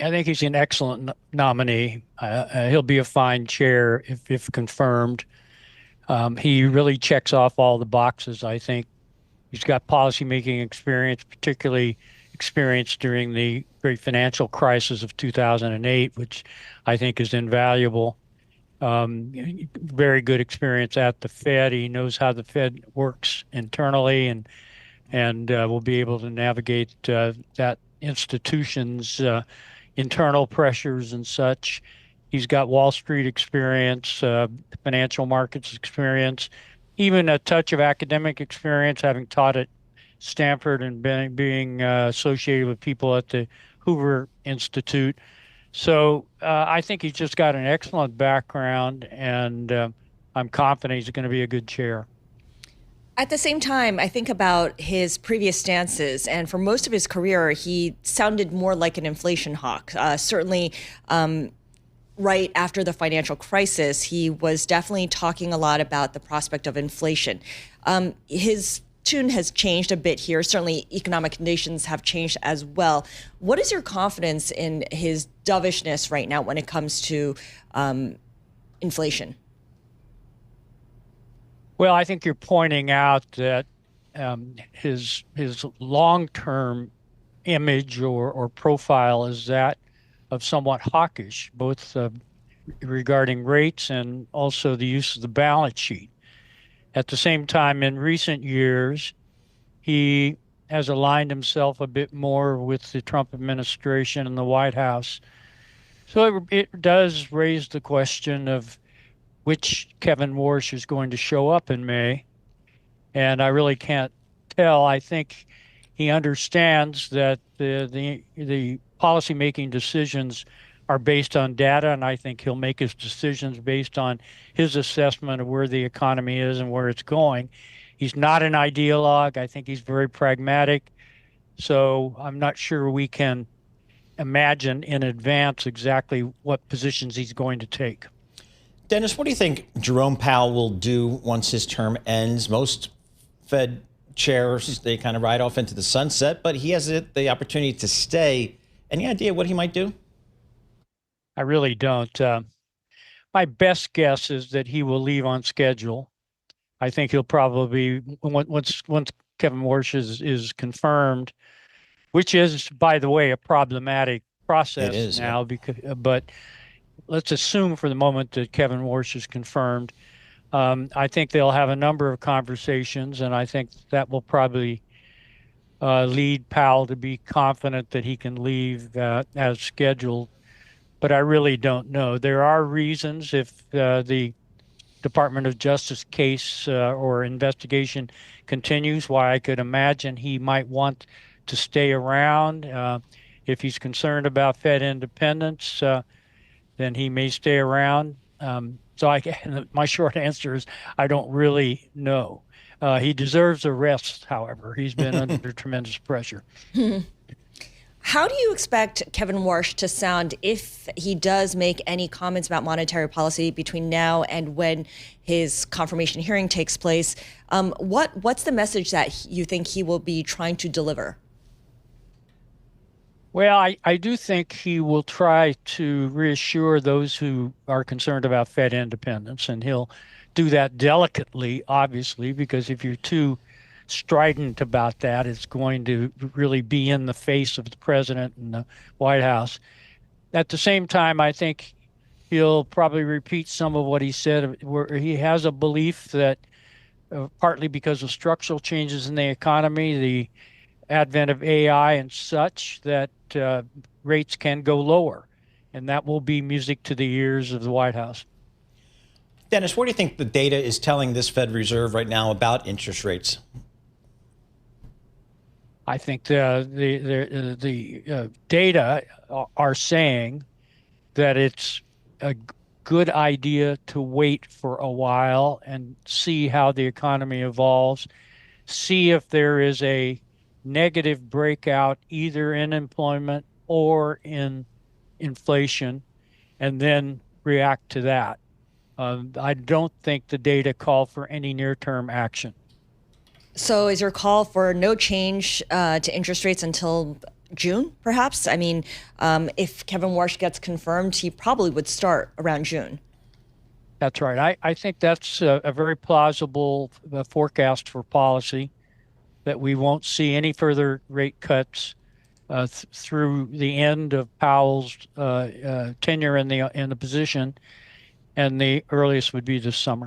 I think he's an excellent nominee. He'll be a fine chair if confirmed. He really checks off all the boxes, I think. He's got policymaking experience, particularly experience during the great financial crisis of 2008, which I think is invaluable. Very good experience at the Fed. He knows how the Fed works internally and will be able to navigate that institution's internal pressures and such. He's got Wall Street experience, financial markets experience, even a touch of academic experience, having taught at Stanford and being associated with people at the Hoover Institute. So I think he's just got an excellent background, and I'm confident he's going to be a good chair. At the same time, I think about his previous stances, and for most of his career, he sounded more like an inflation hawk. Certainly, right after the financial crisis, he was definitely talking a lot about the prospect of inflation. His tune has changed a bit here. Certainly, economic conditions have changed as well. What is your confidence in his dovishness right now when it comes to inflation? Well, I think you're pointing out that his long-term image or profile is that of somewhat hawkish, both regarding rates and also the use of the balance sheet. At the same time, in recent years, he has aligned himself a bit more with the Trump administration and the White House. So it does raise the question of which Kevin Warsh is going to show up in May. And I really can't tell. I think he understands that the policymaking decisions are based on data, and I think he'll make his decisions based on his assessment of where the economy is and where it's going. He's not an ideologue. I think he's very pragmatic. So I'm not sure we can imagine in advance exactly what positions he's going to take. Dennis, what do you think Jerome Powell will do once his term ends? Most Fed chairs, they kind of ride off into the sunset, but he has the opportunity to stay. Any idea what he might do? I really don't. My best guess is that he will leave on schedule. I think he'll probably, once Kevin Warsh is confirmed, which is, by the way, a problematic process now, but let's assume for the moment that Kevin Warsh is confirmed. I think they'll have a number of conversations, and I think that will probably lead Powell to be confident that he can leave as scheduled. But I really don't know. There are reasons if the Department of Justice case or investigation continues, why I could imagine he might want to stay around. If he's concerned about Fed independence, then he may stay around. So my short answer is I don't really know. He deserves a rest, however. He's been under tremendous pressure. How do you expect Kevin Warsh to sound if he does make any comments about monetary policy between now and when his confirmation hearing takes place? What's the message that you think he will be trying to deliver? Well, I do think he will try to reassure those who are concerned about Fed independence, and he'll do that delicately, obviously, because if you're too strident about that, it's going to really be in the face of the president and the White House. At the same time, I think he'll probably repeat some of what he said, where he has a belief that partly because of structural changes in the economy, the advent of AI and such, that rates can go lower. And that will be music to the ears of the White House. Dennis, what do you think the data is telling this Fed Reserve right now about interest rates? I think the data are saying that it's a good idea to wait for a while and see how the economy evolves, see if there is a negative breakout either in employment or in inflation, and then react to that. I don't think the data call for any near-term action. So is your call for no change to interest rates until June, perhaps. I mean, if Kevin Warsh gets confirmed, he probably would start around June. That's right. I think that's a very plausible forecast for policy, that we won't see any further rate cuts through the end of Powell's tenure in the position, and the earliest would be this summer.